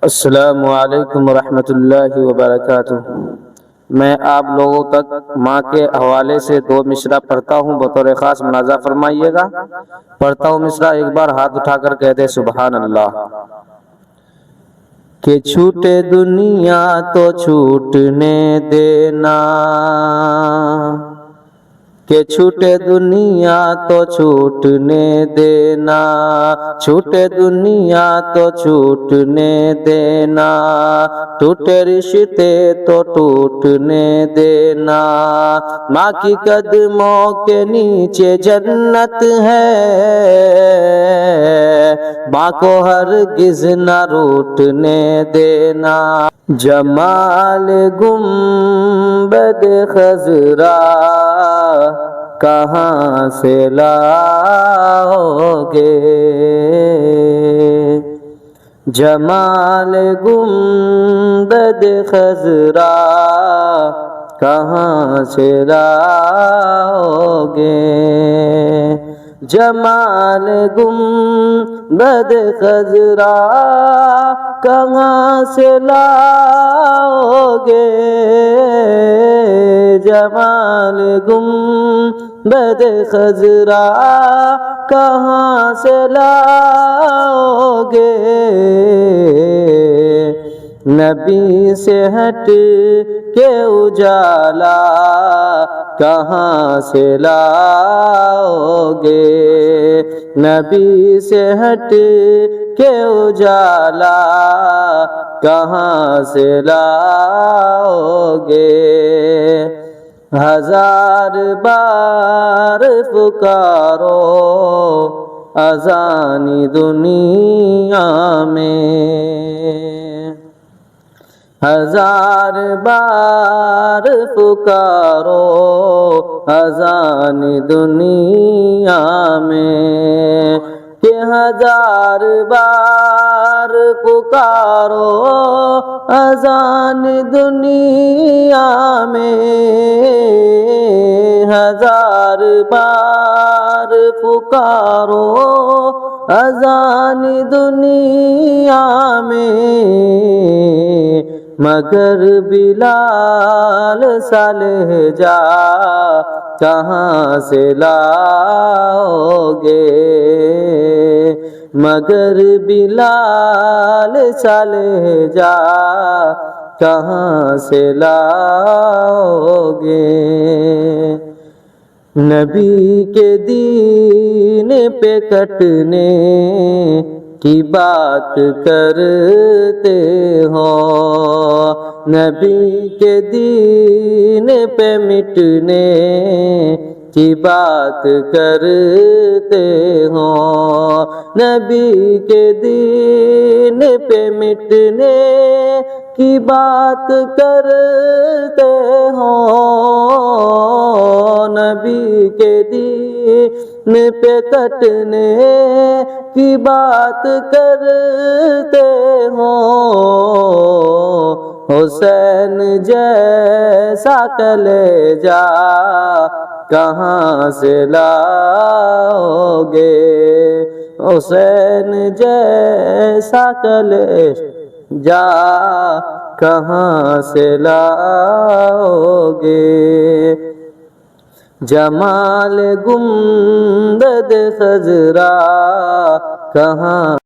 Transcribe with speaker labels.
Speaker 1: السلام علیکم ورحمۃ اللہ وبرکاتہ۔ میں آپ لوگوں تک ماں کے حوالے سے 2 مصرع پڑھتا ہوں، بطور خاص ملاحظہ فرمائیے گا۔ پڑھتا ہوں مصرع، ایک بار ہاتھ اٹھا کر کہہ دے سبحان اللہ۔ کہ چھوٹے دنیا تو چھوٹنے دینا، کہ چھوٹے دنیا تو چھوٹنے دینا، چھوٹے دنیا تو چھوٹنے دینا، ٹوٹے رشتے تو ٹوٹنے دینا، ماں کی قدموں کے نیچے جنت ہے، ماں کو ہرگز نہ روٹنے دینا۔ جمال گنبد خضرا کہاں سے لاؤ گے، جمال گنبد خضرا کہاں سے لاؤ گے، جمال گنبد خضرا کہاں سے لاؤ گے، جمال گنبد خضرا کہاں سے لاؤ گے، نبی سے ہٹ کے اجالا کہاں سے لاؤ گے، نبی سے ہٹ کے اجالا کہاں سے لاؤ گے، ہزار بار پکارو اذان دنیا میں، ہزار بار پکارو اذان دنیا میں، کہ ہزار بار پکارو اذان دنیا میں، ہزار بار پکارو اذان دنیا میں، مگر بلال سا لہجہ کہاں سے لاؤ گے، مگر بلال سا لہجہ کہاں سے لاؤ گے، نبی کے دین پہ کٹنے کی بات کرتے ہو، نبی کے دین پہ مٹنے کی بات کرتے ہو، نبی کے دین پہ مٹنے کی بات کرتے ہو، نبی کے دین پہ کٹنے کی بات کرتے ہو، حسین جیسا کلیجہ کہاں سے لاؤ گے، حسین جیسا کلیجہ کہاں سے لاؤ گے، جمال گنبد خضرا کہاں